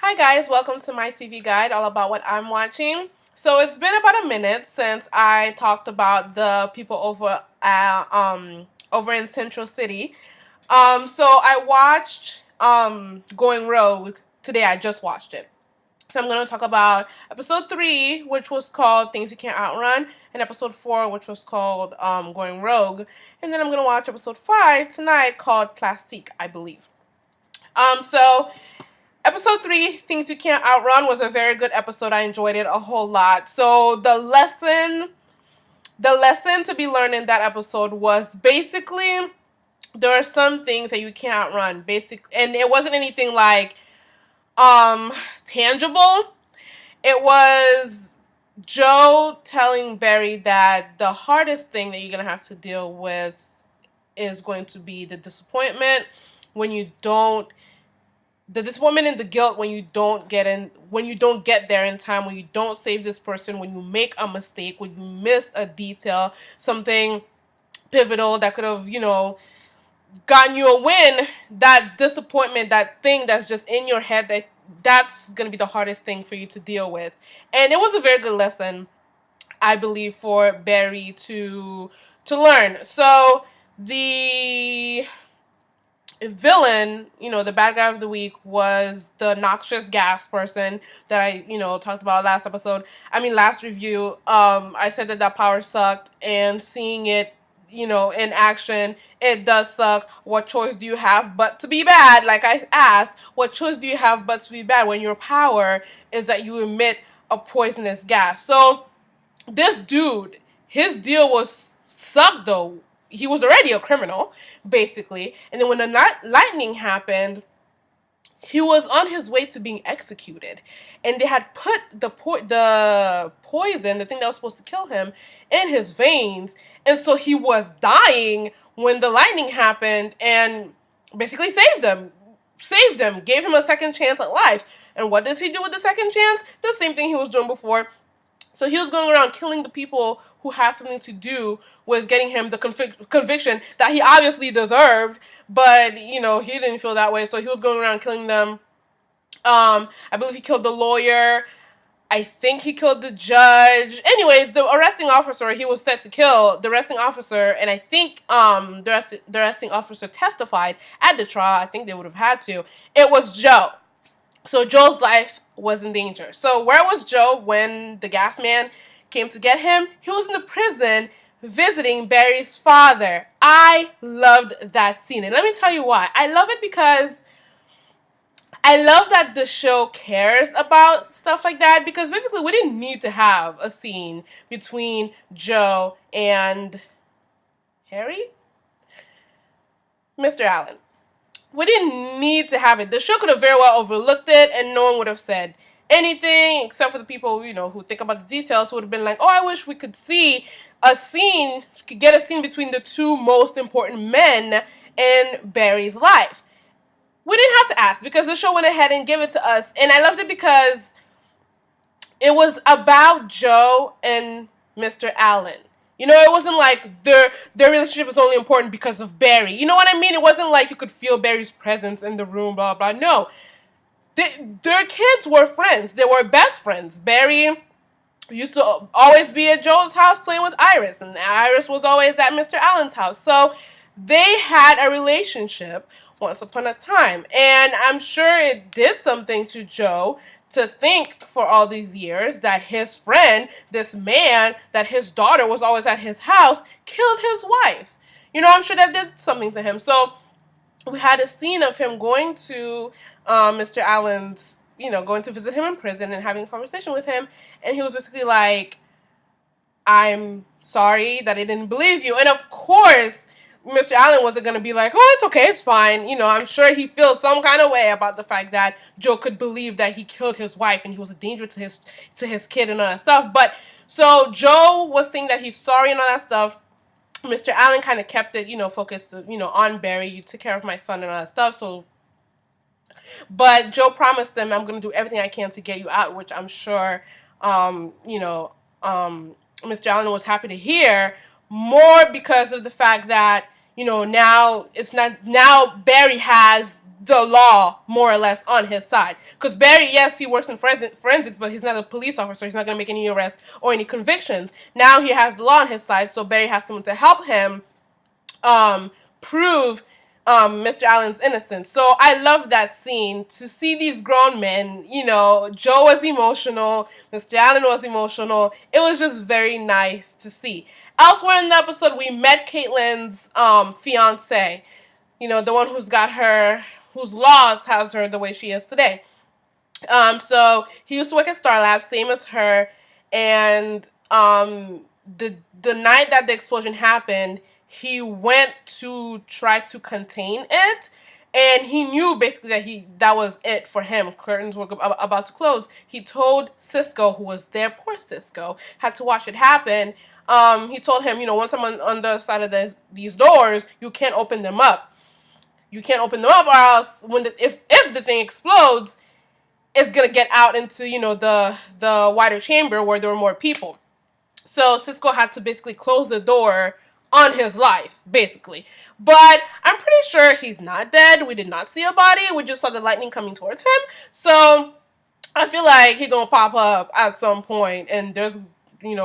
Hi guys, welcome to my TV guide, all about what I'm watching. So it's been about a minute since I talked about the people over in Central City. So I watched Going Rogue today. I just watched it. So I'm going to talk about episode 3, which was called Things You Can't Outrun, and episode 4, which was called Going Rogue. And then I'm going to watch episode 5 tonight called Plastique, I believe. So episode 3, Things You Can't Outrun, was a very good episode. I enjoyed it a whole lot. So the lesson to be learned in that episode was basically there are some things that you can't outrun. And it wasn't anything like tangible. It was Joe telling Barry that the hardest thing that you're going to have to deal with is going to be the disappointment when you don't the disappointment and the guilt when you don't get there in time, when you don't save this person, when you make a mistake, when you miss a detail, something pivotal that could have, gotten you a win. That disappointment, that thing that's just in your head, that's going to be the hardest thing for you to deal with. And it was a very good lesson, I believe, for Barry to learn. So the villain, the bad guy of the week, was the noxious gas person that I, talked about last review. I said that power sucked, and seeing it, in action, it does suck. What choice do you have but to be bad? Like I asked, what choice do you have but to be bad when your power is that you emit a poisonous gas? So this dude, his deal was sucked though. He was already a criminal, basically. And then when the lightning happened, he was on his way to being executed. And they had put the poison, the thing that was supposed to kill him, in his veins. And so he was dying when the lightning happened and basically saved him, gave him a second chance at life. And what does he do with the second chance? The same thing he was doing before. So he was going around killing the people who had something to do with getting him the conviction that he obviously deserved, but, he didn't feel that way, so he was going around killing them. I believe he killed the lawyer. I think he killed the judge. Anyways, the arresting officer he was set to kill, the arresting officer, and I think the arresting officer testified at the trial. I think they would have had to. It was Joe. So Joe's life was in danger. So where was Joe when the gas man came to get him? He was in the prison visiting Barry's father. I loved that scene. And let me tell you why. I love it because I love that the show cares about stuff like that, because basically we didn't need to have a scene between Joe and Harry? Mr. Allen. We didn't need to have it. The show could have very well overlooked it, and no one would have said anything, except for the people, who think about the details, who would have been like, oh, I wish we could see get a scene between the two most important men in Barry's life. We didn't have to ask, because the show went ahead and gave it to us, and I loved it because it was about Joe and Mr. Allen. It wasn't like their relationship was only important because of Barry. You know what I mean? It wasn't like you could feel Barry's presence in the room, blah, blah. No. Their kids were friends. They were best friends. Barry used to always be at Joe's house playing with Iris, and Iris was always at Mr. Allen's house. So they had a relationship once upon a time. And I'm sure it did something to Joe to think for all these years that his friend, this man, that his daughter was always at his house, killed his wife. I'm sure that did something to him. So we had a scene of him going to Mr. Allen's, going to visit him in prison and having a conversation with him. And he was basically like, I'm sorry that I didn't believe you. And of course, Mr. Allen wasn't going to be like, oh, it's okay, it's fine. I'm sure he feels some kind of way about the fact that Joe could believe that he killed his wife and he was a danger to his kid and all that stuff. But so Joe was saying that he's sorry and all that stuff. Mr. Allen kind of kept it, focused, on Barry. You took care of my son and all that stuff. But Joe promised them, I'm going to do everything I can to get you out, which I'm sure, Mr. Allen was happy to hear, more because of the fact that, now it's not, now Barry has the law more or less on his side. Because Barry, yes, he works in forensics, but he's not a police officer. He's not going to make any arrests or any convictions. Now he has the law on his side, so Barry has someone to help him prove Mr. Allen's innocence. So I love that scene, to see these grown men. Joe was emotional, Mr. Allen was emotional. It was just very nice to see. Elsewhere in the episode, we met Caitlin's fiance. The one whose loss has her the way she is today. So he used to work at Star Labs, same as her, and the night that the explosion happened, he went to try to contain it, and he knew basically that was it for him. Curtains were about to close. He told Cisco, who was there, poor Cisco, had to watch it happen. He told him, once I'm on the side of these doors, you can't open them up. You can't open them up, or else if the thing explodes, it's gonna get out into the wider chamber where there were more people. So Cisco had to basically close the door on his life, basically. But I'm pretty sure he's not dead. We did not see a body. We just saw the lightning coming towards him. So I feel like he's gonna pop up at some point, and there's who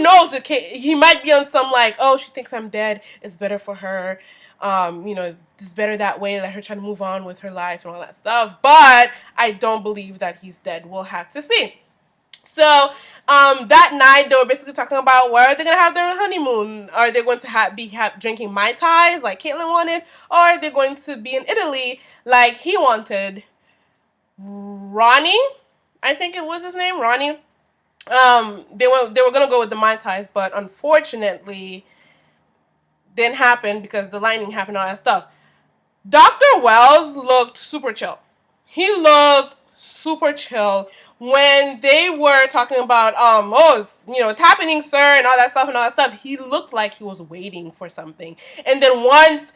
knows he might be on some like, oh, she thinks I'm dead, it's better for her, it's better that way, let her try to move on with her life and all that stuff. But I don't believe that he's dead. We'll have to see. So that night they were basically talking about where are they gonna have their honeymoon. Are they going to be drinking Mai Tais like Caitlin wanted, or are they going to be in Italy like he wanted? Ronnie, I think it was his name, Ronnie. They were gonna go with the Mai Tais, but unfortunately didn't happen because the lightning happened and all that stuff. Dr. Wells looked super chill. He looked super chill when they were talking about it's happening, sir, and all that stuff. He looked like he was waiting for something. And then once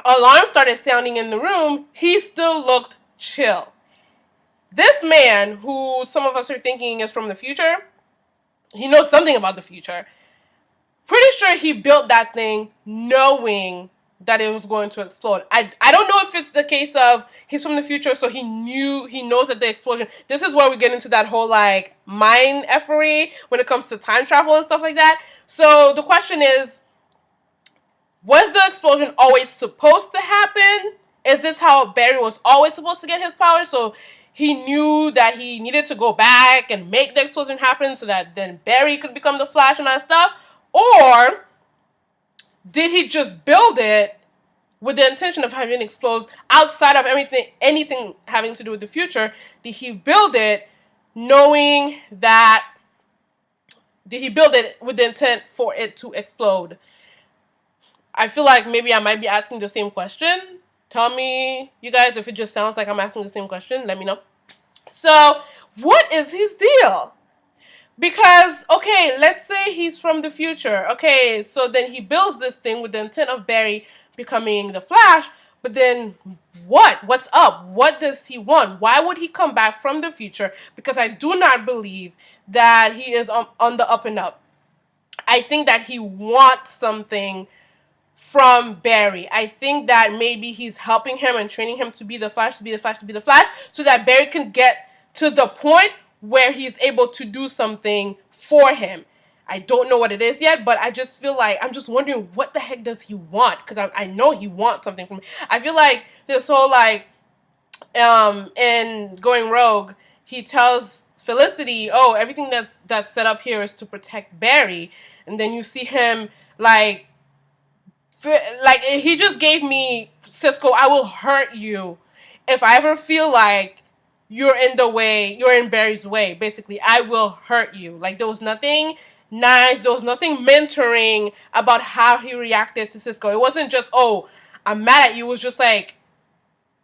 alarms started sounding in the room, he still looked chill. This man, who some of us are thinking is from the future, he knows something about the future. Pretty sure he built that thing knowing that it was going to explode. I don't know if it's the case of he's from the future, so he knows that the explosion. This is where we get into that whole like mind effery when it comes to time travel and stuff like that. So the question is, was the explosion always supposed to happen? Is this how Barry was always supposed to get his power? So he knew that he needed to go back and make the explosion happen so that then Barry could become the Flash and all that stuff? Or did he just build it with the intention of having it explode outside of anything having to do with the future? Did he build it knowing that... Did he build it with the intent for it to explode? I feel like maybe I might be asking the same question. Tell me, you guys, if it just sounds like I'm asking the same question. Let me know. So, what is his deal? Because, okay, let's say he's from the future. Okay, so then he builds this thing with the intent of Barry becoming the Flash. But then what? What's up? What does he want? Why would he come back from the future? Because I do not believe that he is on the up and up. I think that he wants something from Barry. I think that maybe he's helping him and training him to be the Flash, so that Barry can get to the point where he's able to do something for him. I don't know what it is yet, but I just feel like, I'm just wondering, what the heck does he want? Because I know he wants something from me. I feel like this whole in Going Rogue, he tells Felicity, oh, everything that's set up here is to protect Barry. And then you see him he just gave me, Cisco, I will hurt you if I ever feel like you're in Barry's way. Basically, I will hurt you. Like, there was nothing nice, there was nothing mentoring about how he reacted to Cisco. It wasn't just, oh, I'm mad at you. It was just like,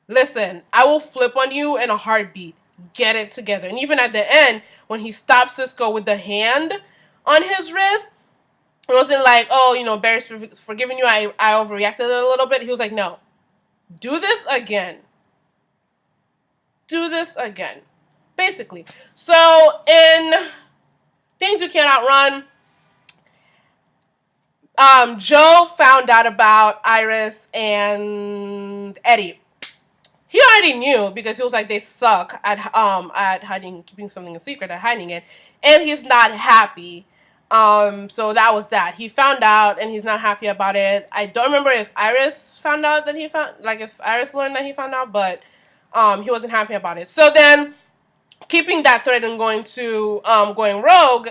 listen, I will flip on you in a heartbeat. Get it together. And even at the end, when he stopped Cisco with the hand on his wrist, it wasn't like, oh, Barry's forgiving you, I overreacted a little bit. He was like, no, do this again. Do this again. Basically. So, in Things You Can't Outrun, Joe found out about Iris and Eddie. He already knew because he was like, they suck at hiding, keeping something a secret, at hiding it, and he's not happy. So that was that. He found out and he's not happy about it. I don't remember if Iris found out that he found, like if Iris learned that he found out, but he wasn't happy about it. So then, keeping that thread and going rogue,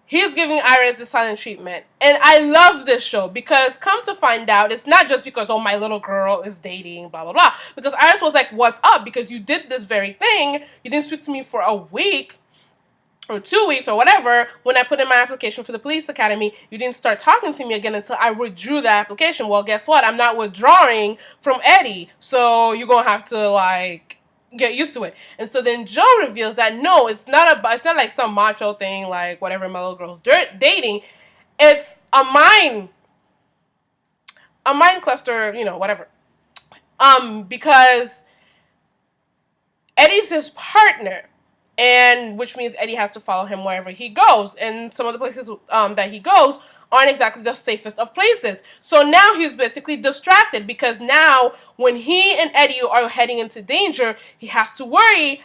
he's giving Iris the silent treatment. And I love this show because, come to find out, it's not just because, oh, my little girl is dating, blah, blah, blah. Because Iris was like, what's up? Because you did this very thing. You didn't speak to me for a week or 2 weeks or whatever. When I put in my application for the police academy, you didn't start talking to me again until I withdrew the application. Well, guess what? I'm not withdrawing from Eddie. So you're going to have to, like, get used to it. And so then Joe reveals that no, it's not like some macho thing like whatever my little girl's dating. It's a mind cluster, whatever. Because Eddie's his partner, and which means Eddie has to follow him wherever he goes. And some of the places that he goes aren't exactly the safest of places. So now he's basically distracted because now when he and Eddie are heading into danger, he has to worry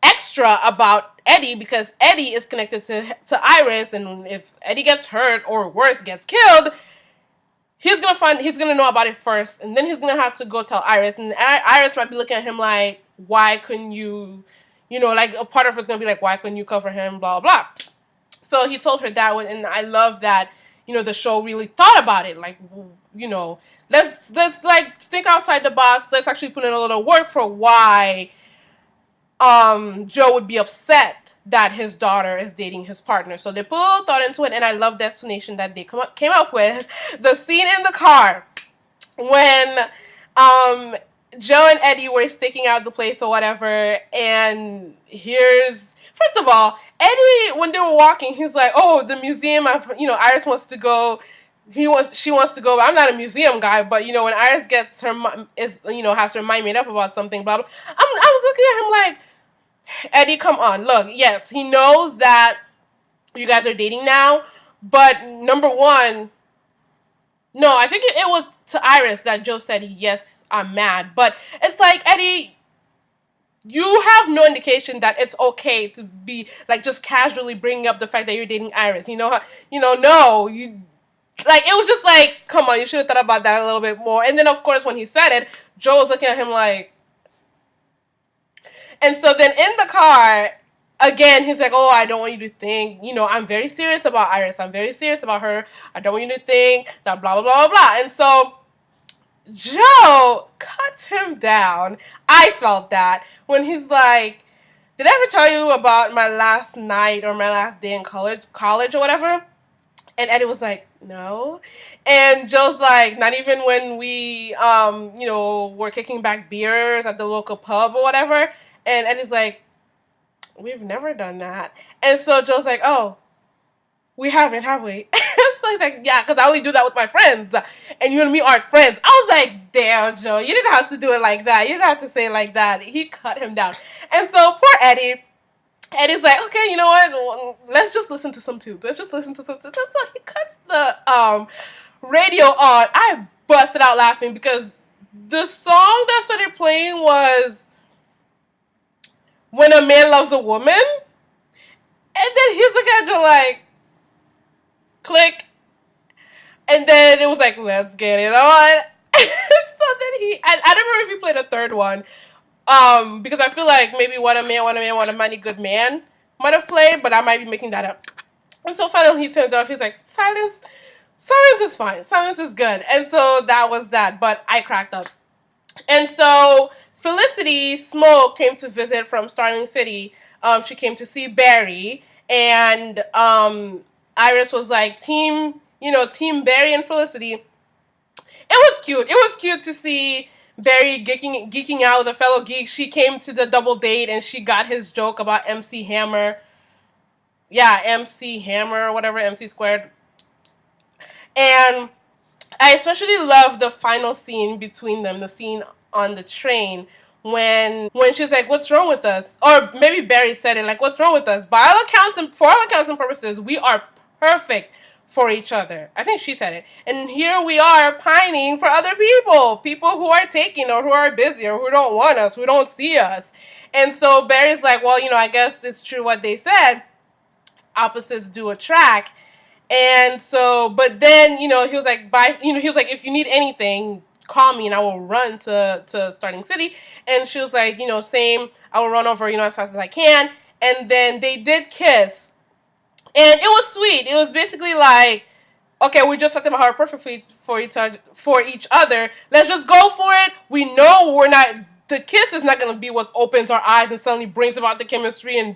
extra about Eddie because Eddie is connected to Iris, and if Eddie gets hurt or worse, gets killed, he's gonna know about it first, and then he's gonna have to go tell Iris, and Iris might be looking at him like, why couldn't you, like a part of it's gonna be like, why couldn't you cover him, blah, blah, blah. So he told her that, and I love that, the show really thought about it, like, let's like think outside the box, let's actually put in a little work for why Joe would be upset that his daughter is dating his partner. So they put a little thought into it, and I love the explanation that they came up with. The scene in the car when Joe and Eddie were staking out the place or whatever, and first of all, Eddie, when they were walking, he's like, oh, the museum, Iris wants to go. She wants to go, but I'm not a museum guy, but, when Iris gets has her mind made up about something, blah, blah. I was looking at him like, Eddie, come on, look, yes, he knows that you guys are dating now, but number one, no, I think it was to Iris that Joe said, yes, I'm mad, but it's like, Eddie, you have no indication that it's okay to be, like, just casually bringing up the fact that you're dating Iris, no, like, it was just like, come on, you should have thought about that a little bit more. And then, of course, when he said it, Joe was looking at him like, and so then in the car, again, he's like, oh, I don't want you to think, I'm very serious about Iris. I'm very serious about her. I don't want you to think that blah, blah, blah, blah, blah. And so Joe cuts him down. I felt that when he's like, did I ever tell you about my last night or my last day in college or whatever? And Eddie was like, no. And Joe's like, not even when we, were kicking back beers at the local pub or whatever. And Eddie's like, we've never done that. And so Joe's like, oh, we haven't, have we? So he's like, yeah, because I only do that with my friends. And you and me aren't friends. I was like, damn, Joe, you didn't have to do it like that. You didn't have to say it like that. He cut him down. And so poor Eddie. Eddie's like, okay, you know what? Let's just listen to some tunes. Let's just listen to some tunes. So he cuts the radio on. I busted out laughing because the song that started playing was When a Man Loves a Woman. And then he's looking at Joe like, click. And then it was like, let's get it on. So then I don't remember if he played a third one. Because I feel like maybe What a Mighty Good Man might have played, but I might be making that up. And so finally he turns off, he's like, silence is fine. Silence is good. And so that was that, but I cracked up. And so Felicity Smoke came to visit from Starling City. She came to see Barry, and Iris was like, team Barry and Felicity. It was cute. It was cute to see Barry geeking out with a fellow geek. She came to the double date and she got his joke about MC Hammer. Yeah, MC Hammer or whatever, MC squared. And I especially love the final scene between them, the scene on the train when she's like, what's wrong with us? Or maybe Barry said it, like, what's wrong with us? For all accounts and purposes, we are perfect. for each other. I think she said it. And here we are pining for other people who are taking or who are busy or who don't want us, who don't see us. And so Barry's like, well, I guess it's true what they said. Opposites do attract. And so, but then, he was like, bye, he was like, if you need anything, call me and I will run to Starting City. And she was like, same, I will run over, as fast as I can. And then they did kiss. And it was sweet. It was basically like, okay, we just talked about how we're perfect for each other. Let's just go for it. We know we're not, the kiss is not going to be what opens our eyes and suddenly brings about the chemistry and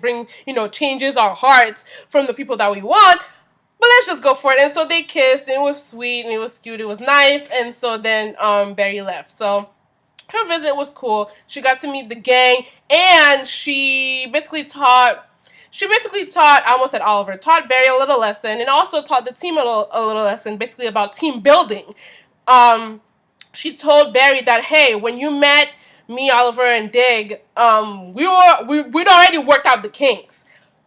changes our hearts from the people that we want. But let's just go for it. And so they kissed, and it was sweet, and it was cute, it was nice. And so then Barry left. So her visit was cool. She got to meet the gang, and she basically taught, I almost said Oliver, taught Barry a little lesson, and also taught the team a little lesson, basically about team building. She told Barry that, hey, when you met me, Oliver, and Dig, we'd already worked out the kinks.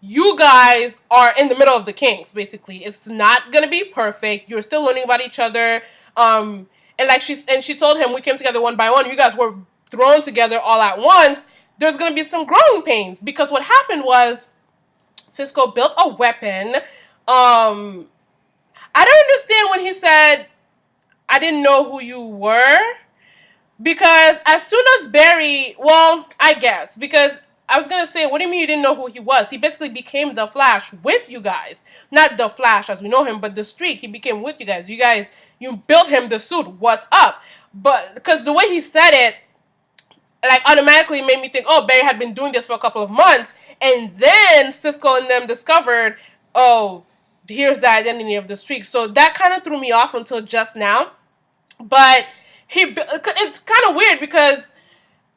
You guys are in the middle of the kinks, basically. It's not gonna be perfect. You're still learning about each other. And she told him, we came together one by one. You guys were thrown together all at once. There's gonna be some growing pains, because what happened was Cisco built a weapon. I don't understand when he said, I didn't know who you were. Because as soon as Barry, well, I guess, because I was going to say, what do you mean you didn't know who he was? He basically became the Flash with you guys. Not the Flash as we know him, but the Streak. He became with you guys. You built him the suit. What's up? But, because the way he said it, like, automatically made me think, oh, Barry had been doing this for a couple of months. And then Cisco and them discovered, oh, here's the identity of the Streak. So that kind of threw me off until just now. But it's kind of weird because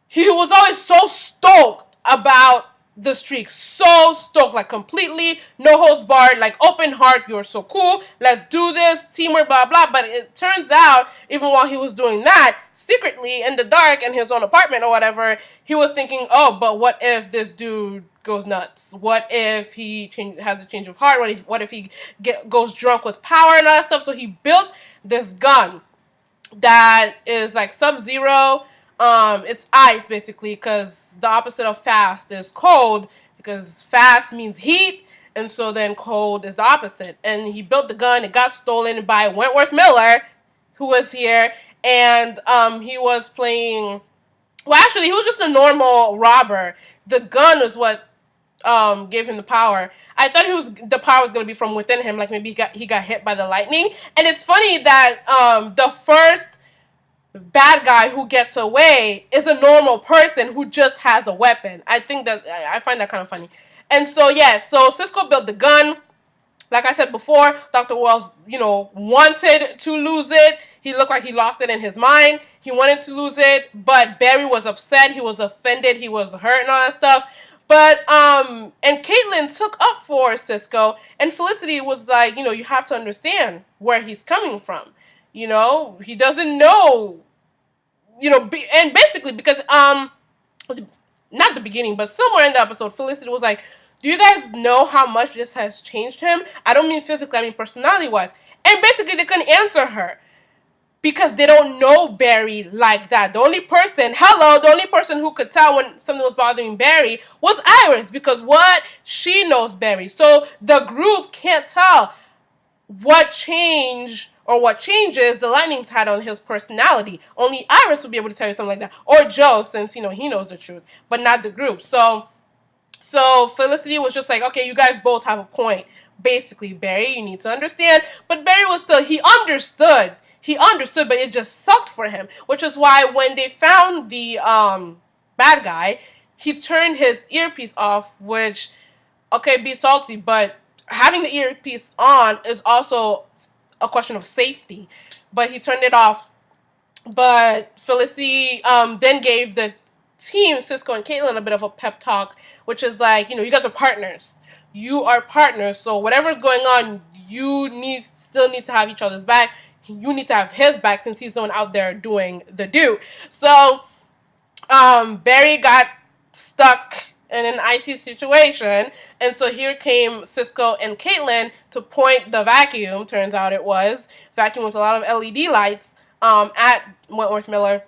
he was always so stoked about the Streak. So stoked, like completely, no holds barred, like open heart, you're so cool, let's do this, teamwork, blah, blah. But it turns out, even while he was doing that, secretly, in the dark, in his own apartment or whatever, he was thinking, oh, but what if this dude goes nuts? What if he has a change of heart? What if he goes drunk with power and all that stuff? So he built this gun that is like Sub-Zero. It's ice, basically, because the opposite of fast is cold, because fast means heat, and so then cold is the opposite. And he built the gun. It got stolen by Wentworth Miller, who was here, and he was playing, well, actually, he was just a normal robber. The gun was what gave him the power. I thought the power was going to be from within him, like maybe he got hit by the lightning. And it's funny that the first bad guy who gets away is a normal person who just has a weapon. I find that kind of funny. And so, so Cisco built the gun. Like I said before, Dr. Wells, wanted to lose it. He looked like he lost it in his mind. He wanted to lose it, but Barry was upset. He was offended. He was hurt and all that stuff. But, and Caitlin took up for Cisco, and Felicity was like, you have to understand where he's coming from. He doesn't know, and basically because, not the beginning, but somewhere in the episode, Felicity was like, do you guys know how much this has changed him? I don't mean physically, I mean personality-wise. And basically they couldn't answer her because they don't know Barry like that. The only person who could tell when something was bothering Barry was Iris, because she knows Barry. So the group can't tell what changes the Lightning's had on his personality. Only Iris would be able to tell you something like that. Or Joe, since, he knows the truth. But not the group. So Felicity was just like, okay, you guys both have a point. Basically, Barry, you need to understand. But Barry was still, he understood, but it just sucked for him. Which is why when they found the bad guy, he turned his earpiece off, which, okay, be salty, but having the earpiece on is also a question of safety. But he turned it off. But Felicity then gave the team, Cisco and Caitlin, a bit of a pep talk, which is like, you guys are partners. You are partners, so whatever's going on, you still need to have each other's back. You need to have his back since he's the one out there doing the do. So Barry got stuck in an icy situation. And so here came Cisco and Caitlin to point the vacuum. Turns out it was vacuum with a lot of LED lights at Wentworth Miller.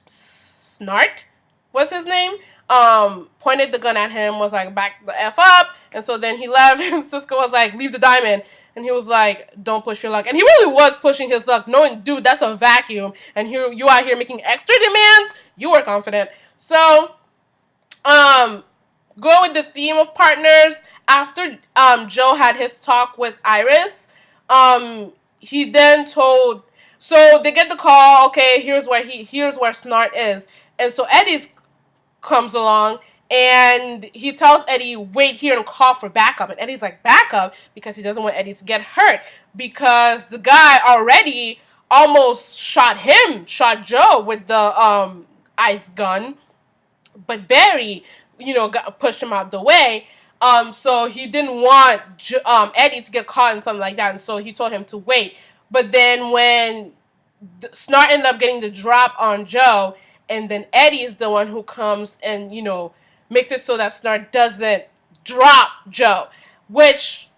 Snart was his name. Pointed the gun at him, was like, back the F up. And so then he left, and Cisco was like, leave the diamond. And he was like, don't push your luck. And he really was pushing his luck, knowing, dude, that's a vacuum. And here you out here making extra demands. You were confident. So, going with the theme of partners, after Joe had his talk with Iris, he then told, so they get the call, okay, here's where Snart is. And so Eddie's comes along, and he tells Eddie, wait here and call for backup. And Eddie's like, backup? Because he doesn't want Eddie to get hurt. Because the guy already almost shot Joe with the ice gun. But Barry, pushed him out the way. So he didn't want Eddie to get caught in something like that. And so he told him to wait. But then when Snart ended up getting the drop on Joe, and then Eddie is the one who comes and, makes it so that Snart doesn't drop Joe. Which,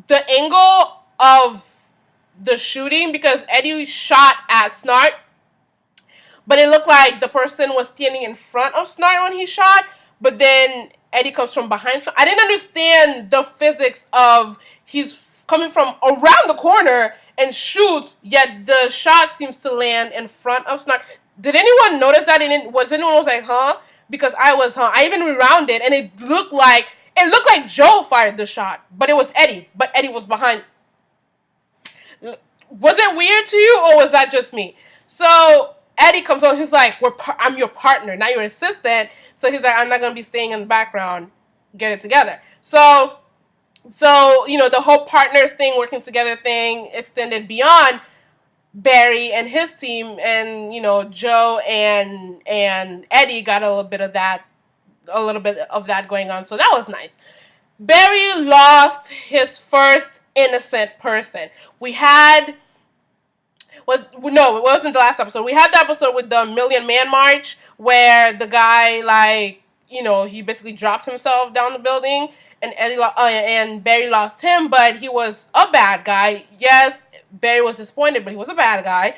the angle of the shooting, because Eddie shot at Snart, but it looked like the person was standing in front of Snart when he shot, but then Eddie comes from behind Snart. I didn't understand the physics of he's coming from around the corner and shoots, yet the shot seems to land in front of Snart. Did anyone notice that? Anyone was like, huh? Because I was, huh? I even rewound it, and it looked like Joe fired the shot, but it was Eddie. But Eddie was behind. Was it weird to you, or was that just me? So Eddie comes on. He's like, I'm your partner, not your assistant. So he's like, I'm not gonna be staying in the background. Get it together. So the whole partners thing, working together thing, extended beyond Barry and his team, and Joe and Eddie got a little bit of that going on. So that was nice. Barry lost his first innocent person. It wasn't the last episode. We had the episode with the Million Man March, where the guy, he basically dropped himself down the building, and and Barry lost him, but he was a bad guy. Yes, Barry was disappointed, but he was a bad guy.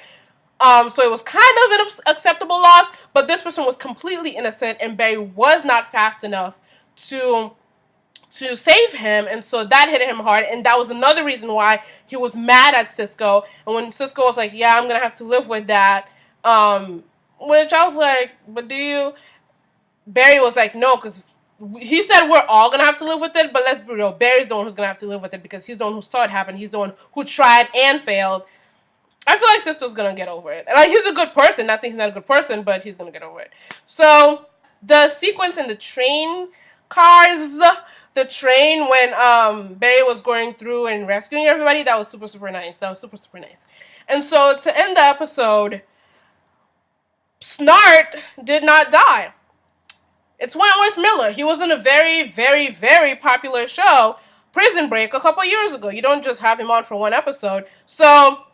So it was kind of an acceptable loss, but this person was completely innocent, and Barry was not fast enough to save him, and so that hit him hard, and that was another reason why he was mad at Cisco. And when Cisco was like, yeah, I'm gonna have to live with that, which I was like, but do you? Barry was like, no, because he said we're all gonna have to live with it, but let's be real, Barry's the one who's gonna have to live with it, because he's the one who saw it happen. He's the one who tried and failed. I feel like Cisco's gonna get over it. Like, he's a good person, not saying he's not a good person, but he's gonna get over it. So the sequence in the train cars, the train when Barry was going through and rescuing everybody, that was super, super nice. That was super, super nice. And so to end the episode, Snart did not die. It's Wentworth Miller. He was in a very, very, very popular show, Prison Break, a couple years ago. You don't just have him on for one episode. So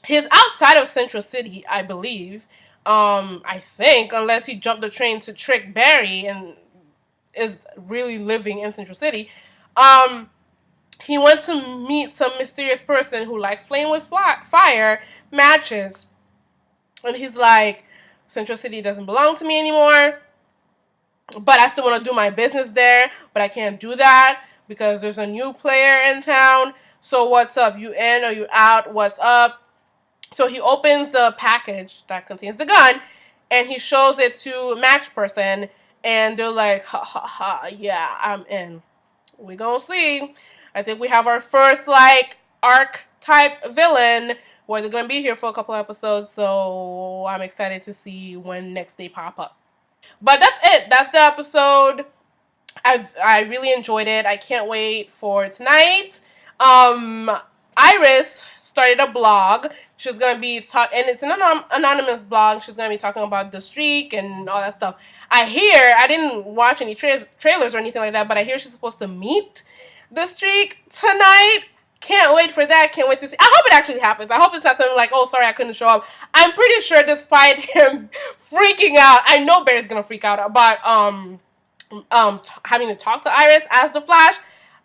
he's outside of Central City, I believe. I think, unless he jumped the train to trick Barry and is really living in Central City. He went to meet some mysterious person who likes playing with fire, matches. And he's like, Central City doesn't belong to me anymore, but I still want to do my business there, but I can't do that because there's a new player in town. So what's up? You in or you out? What's up? So he opens the package that contains the gun, and he shows it to match person, and they're like, ha ha ha, yeah, I'm in. We gonna see. I think we have our first arc type villain, where they're gonna be here for a couple episodes, so I'm excited to see when next they pop up. But that's it. That's the episode. I really enjoyed it. I can't wait for tonight. Iris started a blog. She's gonna be and it's an anonymous blog. She's gonna be talking about the streak and all that stuff. I didn't watch any trailers or anything like that, but I hear she's supposed to meet the streak tonight. Can't wait for that. Can't wait to see. I hope it actually happens. I hope it's not something like, oh, sorry, I couldn't show up. I'm pretty sure, despite him freaking out, I know Barry's gonna freak out about having to talk to Iris as the Flash.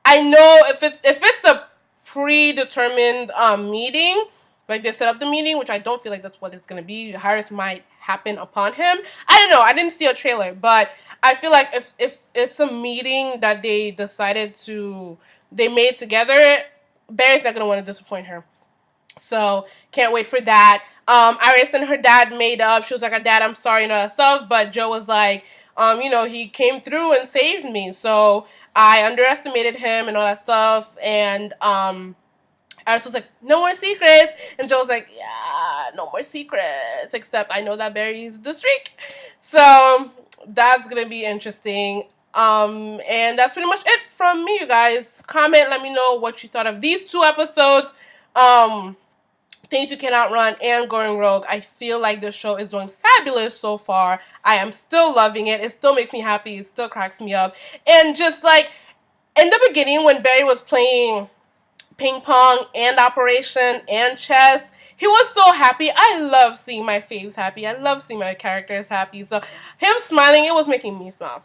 I know if it's a predetermined meeting, like they set up the meeting, which I don't feel like that's what it's gonna be. Iris might happen upon him. I don't know. I didn't see a trailer, but I feel like if it's a meeting that they made together, Barry's not gonna want to disappoint her. So can't wait for that. Iris and her dad made up. She was like, "Dad, I'm sorry," and all that stuff. But Joe was like, he came through and saved me. So I underestimated him and all that stuff. And Iris was like, "No more secrets," and Joe was like, "Yeah, no more secrets. Except I know that Barry's the streak." So that's gonna be interesting. And that's pretty much it from me, you guys. Comment, let me know what you thought of these two episodes. Things You Can Outrun and Going Rogue. I feel like the show is doing fabulous so far. I am still loving it. It still makes me happy. It still cracks me up. And just like in the beginning when Barry was playing ping pong and Operation and chess, he was so happy. I love seeing my faves happy. I love seeing my characters happy. So him smiling, it was making me smile.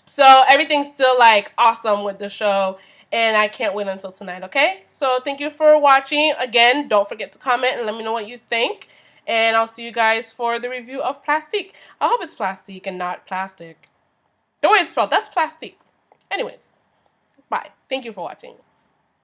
So everything's still like awesome with the show. And I can't wait until tonight, okay? So thank you for watching. Again, don't forget to comment and let me know what you think. And I'll see you guys for the review of Plastique. I hope it's plastic and not plastic. The way it's spelled, that's plastique. Anyways, bye. Thank you for watching.